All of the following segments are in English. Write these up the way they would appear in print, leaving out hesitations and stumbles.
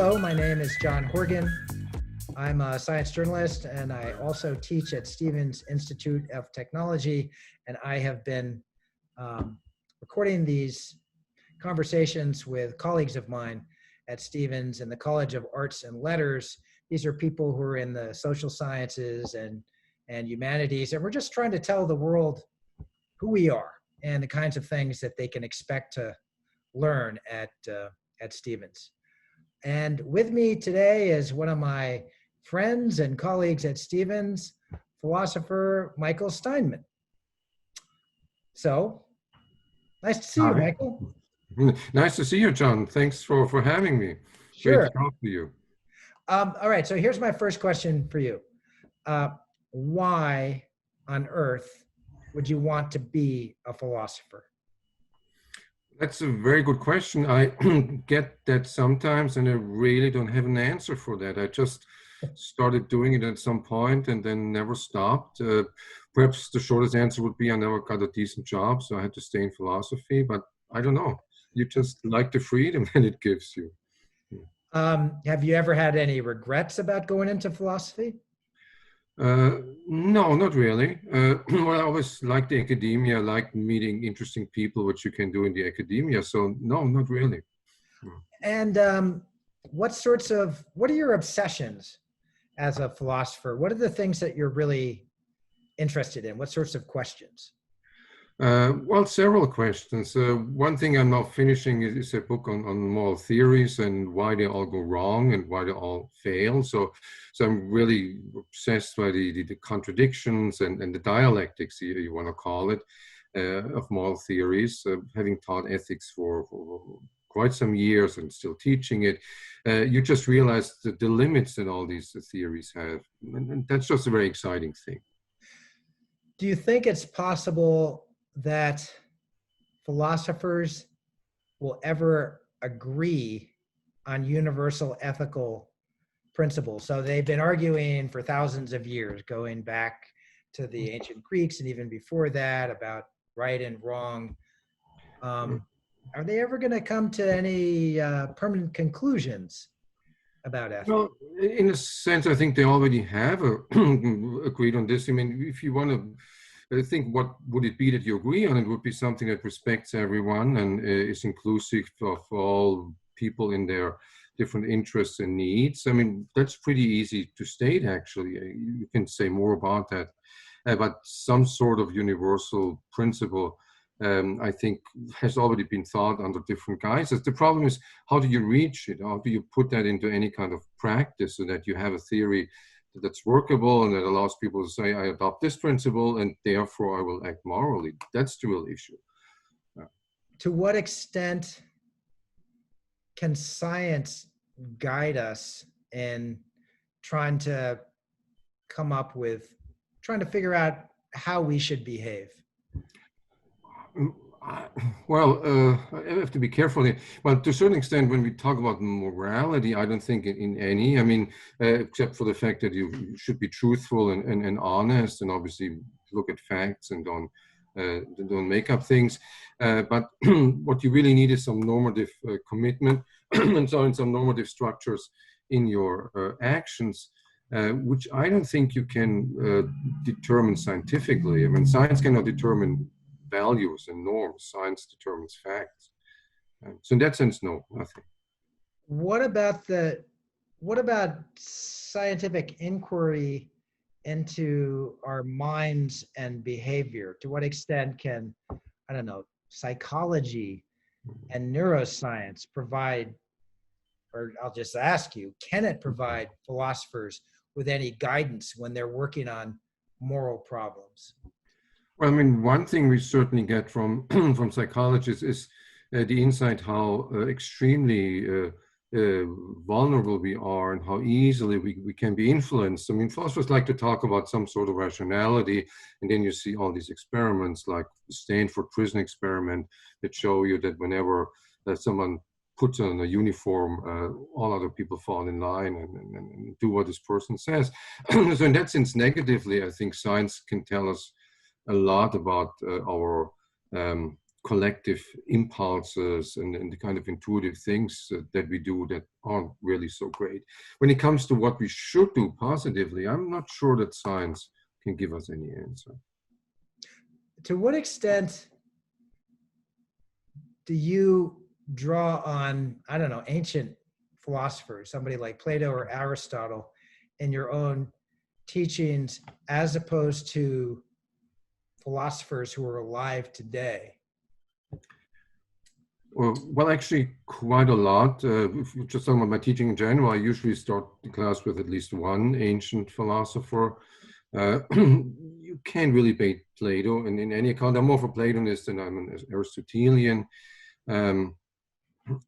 Hello, my name is John Horgan. I'm a science journalist, and I also teach at Stevens Institute of Technology, and I have been recording these conversations with colleagues of mine at Stevens and the College of Arts and Letters. These are people who are in the social sciences and humanities, and we're just trying to tell the world who we are and the kinds of things that they can expect to learn at Stevens. And with me today is one of my friends and colleagues at Stevens, philosopher Michael Steinmann. So, nice to see you, Michael. Nice to see you, John. Thanks for having me. Sure. Great to talk to you. All right, so here's my first question for you. Why on earth would you want to be a philosopher? That's a very good question. I get that sometimes, and I really don't have an answer for that. I just started doing it at some point and then never stopped. Perhaps the shortest answer would be I never got a decent job, so I had to stay in philosophy, but I don't know. You just like the freedom that it gives you. Have you ever had any regrets about going into philosophy? No, not really. Well, I always liked the academia, I liked meeting interesting people, which you can do in the academia. So no, not really. And what are your obsessions as a philosopher? What are the things that you're really interested in? What sorts of questions? Well, several questions. One thing I'm now finishing is a book on moral theories and why they all go wrong and why they all fail. So I'm really obsessed by the contradictions and the dialectics, you want to call it, of moral theories. Having taught ethics for quite some years and still teaching it, you just realize the limits that all these theories have. And that's just a very exciting thing. Do you think it's possible that philosophers will ever agree on universal ethical principles? So they've been arguing for thousands of years, going back to the ancient Greeks and even before that, about right and wrong. Are they ever going to come to any permanent conclusions about ethics? Well, in a sense, I think they already have agreed on this. I mean, if you want to think what would it be that you agree on, it would be something that respects everyone and is inclusive of all people in their different interests and needs. I mean, that's pretty easy to state, actually. You can say more about that. But some sort of universal principle, I think, has already been thought under different guises. The problem is, how do you reach it? How do you put that into any kind of practice so that you have a theory that's workable and that allows people to say, I adopt this principle and therefore I will act morally? That's the real issue. To what extent can science guide us in trying to figure out how we should behave? Well, I have to be careful here. Well, to a certain extent, when we talk about morality, I don't think in any. I mean, except for the fact that you should be truthful and honest, and obviously look at facts and don't make up things. But what you really need is some normative commitment, and so in some normative structures in your actions, which I don't think you can determine scientifically. I mean, science cannot determine values and norms. Science determines facts. So in that sense, no, nothing. What about scientific inquiry into our minds and behavior? To what extent can, I don't know, psychology and neuroscience provide, or I'll just ask you, can it provide philosophers with any guidance when they're working on moral problems? Well, I mean, one thing we certainly get from from psychologists is the insight how extremely vulnerable we are and how easily we can be influenced. I mean, philosophers like to talk about some sort of rationality, and then you see all these experiments like the Stanford prison experiment that show you that whenever someone puts on a uniform, all other people fall in line and do what this person says. So in that sense, negatively, I think science can tell us a lot about our collective impulses and the kind of intuitive things that we do that aren't really so great. When it comes to what we should do positively, I'm not sure that science can give us any answer. To what extent do you draw on, I don't know, ancient philosophers, somebody like Plato or Aristotle, in your own teachings, as opposed to philosophers who are alive today? Well, actually, quite a lot. If you're just talking about my teaching in general, I usually start the class with at least one ancient philosopher. You can't really beat Plato, and in any account, I'm more of a Platonist than I'm an Aristotelian. Um,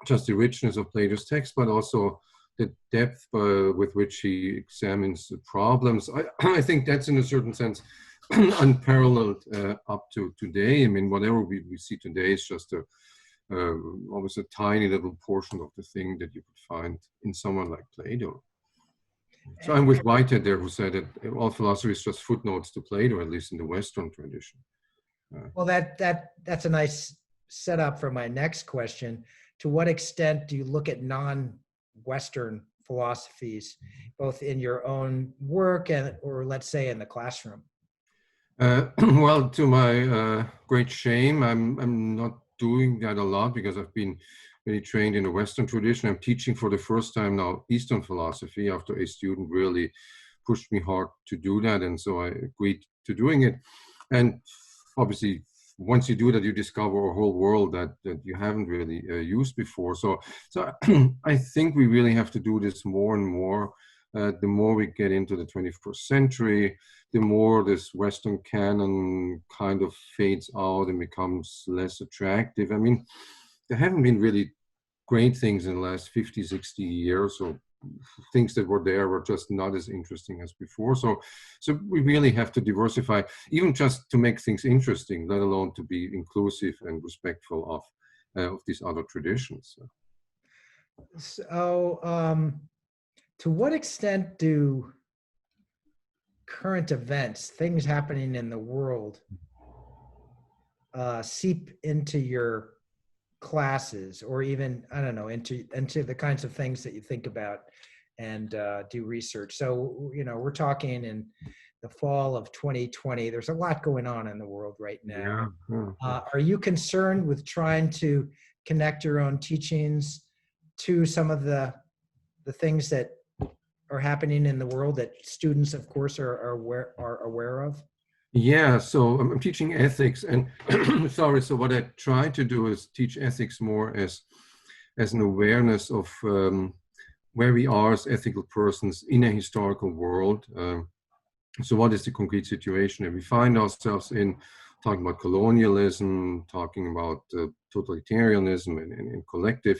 just the richness of Plato's text, but also the depth with which he examines the problems. I think that's in a certain sense unparalleled up to today. I mean, whatever we see today is just almost a tiny little portion of the thing that you could find in someone like Plato. So I'm with Whitehead there, who said that all philosophy is just footnotes to Plato, at least in the Western tradition. Well, that's a nice setup for my next question. To what extent do you look at non-Western philosophies, both in your own work and, or let's say, in the classroom? Well, to my great shame, I'm not doing that a lot because I've been really trained in the Western tradition. I'm teaching for the first time now Eastern philosophy after a student really pushed me hard to do that. And so I agreed to doing it. And obviously, once you do that, you discover a whole world that you haven't really used before. So I think we really have to do this more and more. The more we get into the 21st century, the more this Western canon kind of fades out and becomes less attractive. I mean, there haven't been really great things in the last 50, 60 years, or things that were there were just not as interesting as before. So we really have to diversify, even just to make things interesting, let alone to be inclusive and respectful of these other traditions. So, to what extent do current events, things happening in the world, seep into your classes, or even, I don't know, into the kinds of things that you think about and do research? So, you know, we're talking in the fall of 2020. There's a lot going on in the world right now. Are you concerned with trying to connect your own teachings to some of the things that are happening in the world that students, of course, are aware of? Yeah, so I'm teaching ethics, and sorry, so what I try to do is teach ethics more as an awareness of where we are as ethical persons in a historical world. So what is the concrete situation that we find ourselves in, talking about colonialism, talking about totalitarianism and collective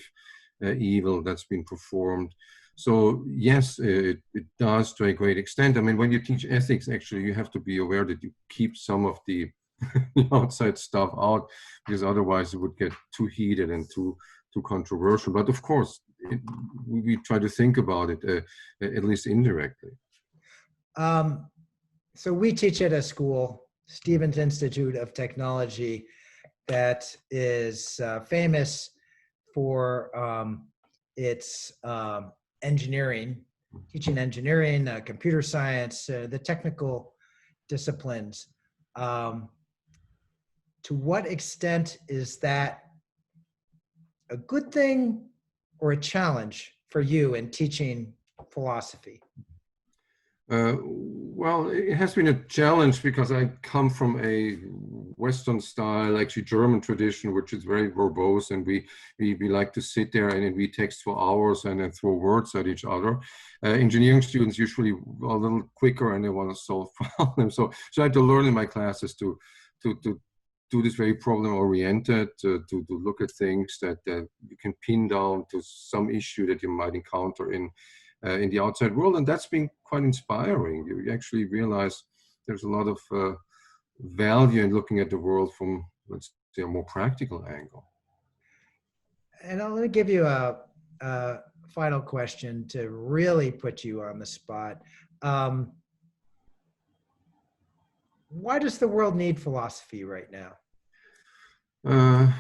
evil that's been performed. So yes, it does to a great extent. I mean, when you teach ethics, actually, you have to be aware that you keep some of the outside stuff out, because otherwise it would get too heated and too controversial. But of course, we try to think about it, at least indirectly. So we teach at a school, Stevens Institute of Technology, that is famous for its engineering, teaching engineering, computer science, the technical disciplines. To what extent is that a good thing or a challenge for you in teaching philosophy? Well, it has been a challenge because I come from a Western style, actually German tradition, which is very verbose, and we like to sit there and we text for hours and then throw words at each other. Engineering students usually are a little quicker and they want to solve problems. So I had to learn in my classes to do this very problem-oriented, to look at things that you can pin down to some issue that you might encounter in the outside world, and that's been quite inspiring. You actually realize there's a lot of value in looking at the world from, let's say, a more practical angle. And I'm going to give you a final question to really put you on the spot. Why does the world need philosophy right now? Uh,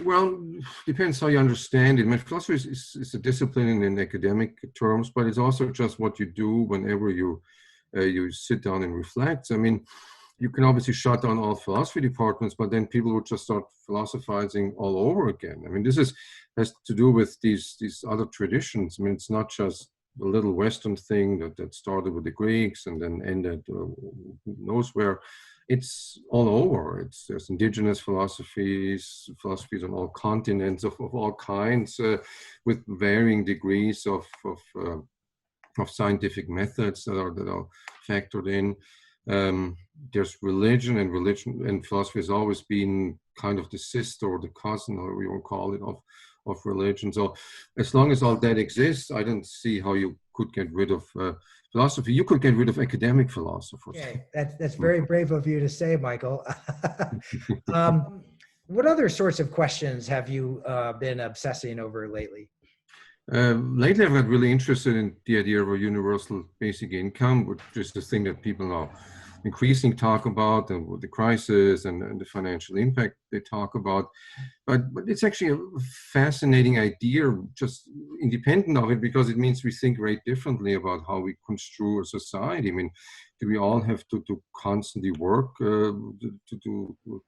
well, depends how you understand it. I mean, philosophy is a discipline in academic terms, but it's also just what you do whenever you sit down and reflect. I mean, you can obviously shut down all philosophy departments, but then people would just start philosophizing all over again. I mean, has to do with these other traditions. I mean, it's not just a little Western thing that started with the Greeks and then ended who knows where. It's all over. There's indigenous philosophies on all continents of all kinds, with varying degrees of scientific methods that are factored in. There's religion and philosophy has always been kind of the sister or the cousin, or we will call it, of religion. So as long as all that exists, I don't see how you could get rid of philosophy. You could get rid of academic philosophers. Okay, that's very brave of you to say, Michael. What other sorts of questions have you been obsessing over lately? Lately, I've got really interested in the idea of a universal basic income, which is the thing that people now increasingly talk about, and with the crisis and the financial impact they talk about. But it's actually a fascinating idea, just independent of it, because it means we think very differently about how we construe a society. I mean, do we all have to constantly work to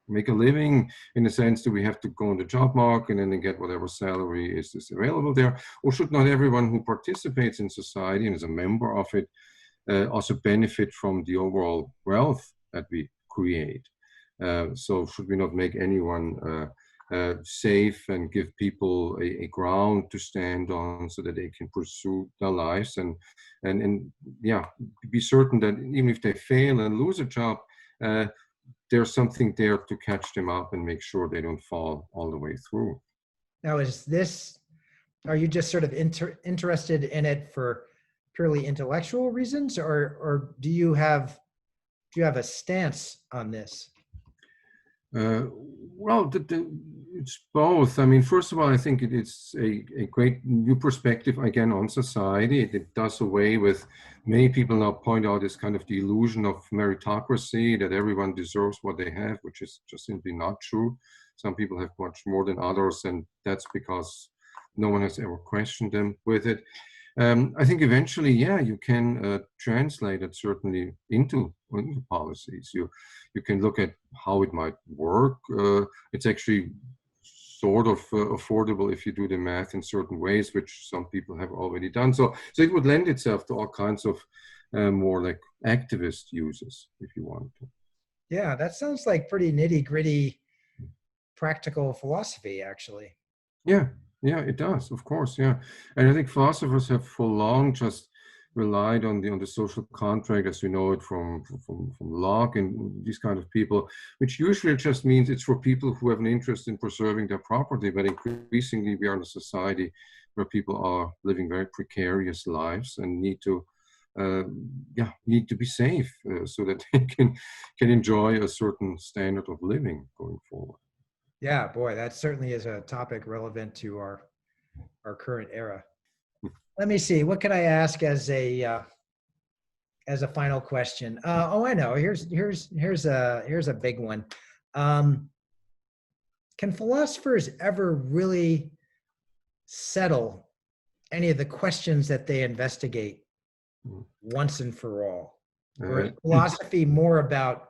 make a living? In a sense, do we have to go on the job market and then get whatever salary is available there? Or should not everyone who participates in society and is a member of it also benefit from the overall wealth that we create? So should we not make anyone safe and give people a ground to stand on so that they can pursue their lives and yeah, be certain that even if they fail and lose a job, there's something there to catch them up and make sure they don't fall all the way through. Now, are you just sort of interested in it for purely intellectual reasons, or do you have a stance on this? Well, it's both. I mean, first of all, I think it's a great new perspective again on society. It does away with, many people now point out, this kind of the illusion of meritocracy, that everyone deserves what they have, which is just simply not true. Some people have much more than others, and that's because no one has ever questioned them with it. I think eventually, yeah, you can translate it certainly into policies. You can look at how it might work. It's actually sort of affordable if you do the math in certain ways, which some people have already done. So it would lend itself to all kinds of more like activist uses, if you want to. Yeah, that sounds like pretty nitty-gritty practical philosophy, actually. Yeah, it does, of course, yeah. And I think philosophers have for long just relied on the social contract as we know it from Locke and these kind of people, which usually just means it's for people who have an interest in preserving their property. But increasingly, we are in a society where people are living very precarious lives and need to be safe so that they can enjoy a certain standard of living going forward. Yeah, boy, that certainly is a topic relevant to our current era. Let me see. What can I ask as a final question? I know. Here's a big one. Can philosophers ever really settle any of the questions that they investigate once and for all? Or is philosophy more about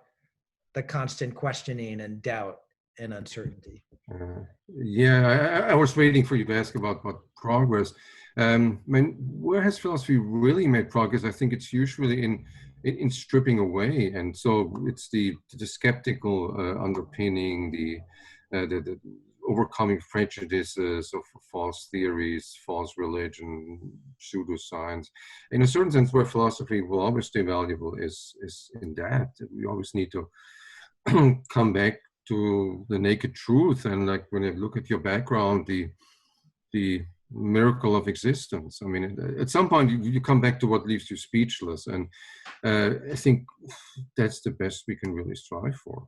the constant questioning and doubt and uncertainty? I was waiting for you to ask about progress. I mean, where has philosophy really made progress? I think it's usually in stripping away, and so it's the skeptical underpinning, the overcoming prejudices of false theories, false religion, pseudoscience. In a certain sense, where philosophy will always stay valuable is in that we always need to come back to the naked truth. And like when I look at your background, the miracle of existence. I mean, at some point you come back to what leaves you speechless. And I think that's the best we can really strive for.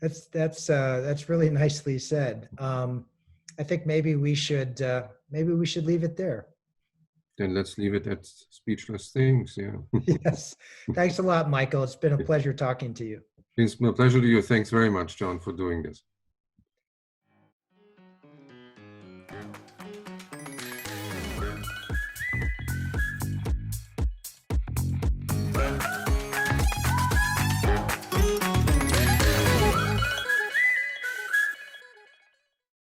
That's really nicely said. I think maybe we should leave it there. Then let's leave it at speechless things. Yeah. Yes. Thanks a lot, Michael. It's been a pleasure talking to you. It's my pleasure to you. Thanks very much, John, for doing this.